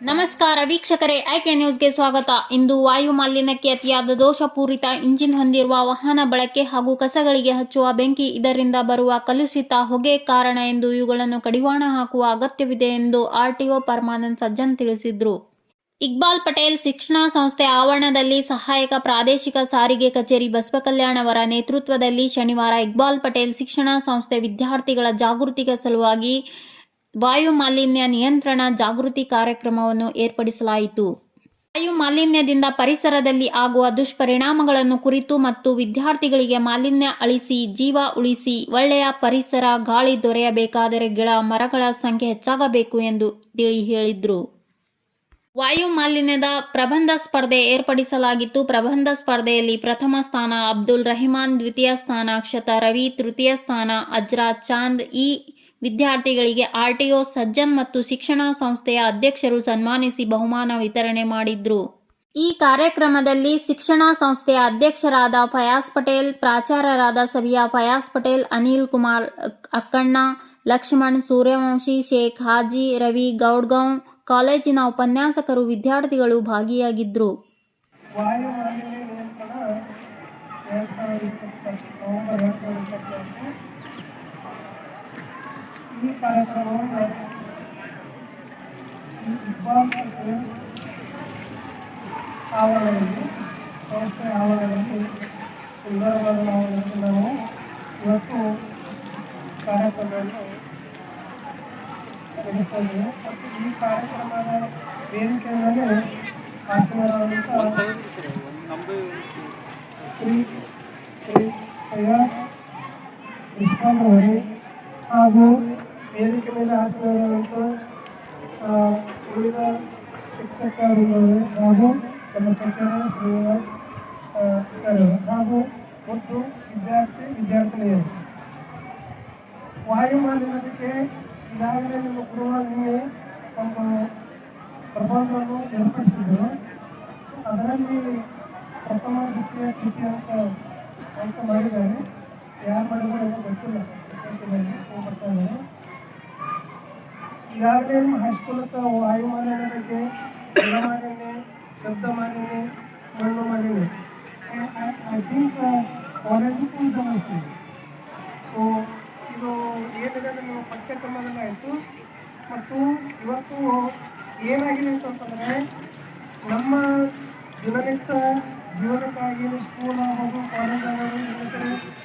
ನಮಸ್ಕಾರ ವೀಕ್ಷಕರೇ, ಆಯ್ಕೆ ನ್ಯೂಸ್ಗೆ ಸ್ವಾಗತ. ಇಂದು ವಾಯು ಮಾಲಿನ್ಯಕ್ಕೆ ಅತಿಯಾದ ದೋಷಪೂರಿತ ಇಂಜಿನ್ ಹೊಂದಿರುವ ವಾಹನ ಬಳಕೆ ಹಾಗೂ ಕಸಗಳಿಗೆ ಹಚ್ಚುವ ಬೆಂಕಿ, ಇದರಿಂದ ಬರುವ ಕಲುಷಿತ ಹೊಗೆ ಕಾರಣ ಎಂದು ಇವುಗಳನ್ನು ಕಡಿವಾಣ ಹಾಕುವ ಅಗತ್ಯವಿದೆ ಎಂದು ಆರ್ಟಿಒ ಪರಮಾನಂದ್ ಸಜ್ಜನ್ ತಿಳಿಸಿದರು. ಇಕ್ಬಾಲ್ ಪಟೇಲ್ ಶಿಕ್ಷಣ ಸಂಸ್ಥೆ ಆವರಣದಲ್ಲಿ ಸಹಾಯಕ ಪ್ರಾದೇಶಿಕ ಸಾರಿಗೆ ಕಚೇರಿ ಬಸವಕಲ್ಯಾಣ್ ಅವರ ನೇತೃತ್ವದಲ್ಲಿ ಶನಿವಾರ ಇಕ್ಬಾಲ್ ಪಟೇಲ್ ಶಿಕ್ಷಣ ಸಂಸ್ಥೆ ವಿದ್ಯಾರ್ಥಿಗಳ ಜಾಗೃತಿಗೆ ಸಲುವಾಗಿ ವಾಯು ಮಾಲಿನ್ಯ ನಿಯಂತ್ರಣ ಜಾಗೃತಿ ಕಾರ್ಯಕ್ರಮವನ್ನು ಏರ್ಪಡಿಸಲಾಯಿತು. ವಾಯು ಮಾಲಿನ್ಯದಿಂದ ಪರಿಸರದಲ್ಲಿ ಆಗುವ ದುಷ್ಪರಿಣಾಮಗಳನ್ನು ಕುರಿತು ಮತ್ತು ವಿದ್ಯಾರ್ಥಿಗಳಿಗೆ ಮಾಲಿನ್ಯ ಅಳಿಸಿ ಜೀವ ಉಳಿಸಿ ಒಳ್ಳೆಯ ಪರಿಸರ ಗಾಳಿ ದೊರೆಯಬೇಕಾದರೆ ಗಿಡ ಮರಗಳ ಸಂಖ್ಯೆ ಹೆಚ್ಚಾಗಬೇಕು ಎಂದು ಹೇಳಿದರು. ವಾಯು ಮಾಲಿನ್ಯದ ಪ್ರಬಂಧ ಸ್ಪರ್ಧೆ ಏರ್ಪಡಿಸಲಾಗಿತ್ತು. ಪ್ರಬಂಧ ಸ್ಪರ್ಧೆಯಲ್ಲಿ ಪ್ರಥಮ ಸ್ಥಾನ ಅಬ್ದುಲ್ ರಹಿಮಾನ್, ದ್ವಿತೀಯ ಸ್ಥಾನ ಅಕ್ಷತ ರವಿ, ತೃತೀಯ ಸ್ಥಾನ ಅಜ್ರಾ ಚಾಂದ್. ಈ ವಿದ್ಯಾರ್ಥಿಗಳಿಗೆ ಆರ್ಟಿಒ ಸಜ್ಜನ್ ಮತ್ತು ಶಿಕ್ಷಣ ಸಂಸ್ಥೆಯ ಅಧ್ಯಕ್ಷರು ಸನ್ಮಾನಿಸಿ ಬಹುಮಾನ ವಿತರಣೆ ಮಾಡಿದ್ರು. ಈ ಕಾರ್ಯಕ್ರಮದಲ್ಲಿ ಶಿಕ್ಷಣ ಸಂಸ್ಥೆಯ ಅಧ್ಯಕ್ಷರಾದ ಫಯಾಜ್ ಪಟೇಲ್, ಪ್ರಾಚಾರ್ಯರಾದ ಸಬಿಯಾ ಫಯಾಜ್ ಪಟೇಲ್, ಅನಿಲ್ ಕುಮಾರ್ ಅಕ್ಕಣ್ಣ, ಲಕ್ಷ್ಮಣ್ ಸೂರ್ಯವಂಶಿ, ಶೇಖ್ ಹಾಜಿ, ರವಿ ಗೌಡ್ಗಾಂವ್, ಕಾಲೇಜಿನ ಉಪನ್ಯಾಸಕರು, ವಿದ್ಯಾರ್ಥಿಗಳು ಭಾಗಿಯಾಗಿದ್ದರು. ವಾಯು ಮಾಲಿನ್ಯ ನಿಯಂತ್ರಣ 2020 ನವೆಂಬರ್ 2020 ಈ ಕಾರ್ಯಕ್ರಮವನ್ನು ಇಕ್ಬಾಲ್ ಪಟೇಲ್ ಆವರಣದಲ್ಲಿ ಸಂಸ್ಥೆ ಆವರಣದಲ್ಲಿ ಸುಂದರವಾದ ನಾವು ಇವತ್ತು ಕಾರ್ಯಕ್ರಮವನ್ನು ನಡೆಸ್ತಾಯಿದ್ದೇವೆ. ಮತ್ತು ಈ ಕಾರ್ಯಕ್ರಮದ ವೇದಿಕೆ ಮೇಲೆ ಹಾಸನರಾದಂಥ ಶ್ರೀ ಫಯಾಜ್ ಇಸ್ಮಾಲ್ ಅವರು ಹಾಗೂ ವೇದಿಕೆ ಮೇಲೆ ಹಾಸನರಾದಂಥ ಉಳಿದ ಶಿಕ್ಷಕರು ಹಾಗೂ ನಮ್ಮ ಪ್ರಾಚಾರ್ಯ ಶ್ರೀನಿವಾಸ್ ಸರ್ ಹಾಗೂ ಮತ್ತು ವಿದ್ಯಾರ್ಥಿನಿಯರು. ವಾಯು ಮಾಲಿನ್ಯಕ್ಕೆ ಈಗಾಗಲೇ ನಿಮ್ಮ ಗುರುಗಳು ನಿಮಗೆ ಒಂದು ಪ್ರಬಂಧವನ್ನು ಏರ್ಪಡಿಸಿದರು. ಅದರಲ್ಲಿ ಪ್ರಥಮ, ದ್ವಿತೀಯ, ತೃತೀಯ ಅಂತ ಮಾಡಿದ್ದಾರೆ. ಯಾರು ಮಾಡಿದ್ರು ಏನೋ ಗೊತ್ತಿಲ್ಲ, ಸೆಕೆಂಡ್ನಲ್ಲಿ ಬರ್ತಾ ಇದ್ದಾರೆ. ಈಗಾಗಲೇ ನಿಮ್ಮ ಹೈಸ್ಕೂಲಕ್ಕೆ ವಾಯು ಮಾಲಿನ್ಯ ಬಗ್ಗೆ ಜಲ ಮಾಲಿನ್ಯ, ಶಬ್ದ ಮಾಲಿನ್ಯ, ಮಣ್ಣು ಮಾಲಿನ್ಯ ಐ ಥಿಂಕ್ ಕಾಲೇಜಿಗೂ ಇದು ಅನಿಸ್ತೀವಿ. ಸೊ ಇದು ಏನಿದೆ ನಿಮ್ಮ ಪಠ್ಯಕ್ರಮದಲ್ಲಿ ಆಯಿತು. ಮತ್ತು ಇವತ್ತು ಏನಾಗಿದೆ ಅಂತಂತಂದರೆ, ನಮ್ಮ ದಿನನಿತ್ಯ ಜೀವನಕ್ಕಾಗಿ ಸ್ಕೂಲ್ ಆಗೋದು, ಕಾಲೇಜ್ ಆಗೋದು,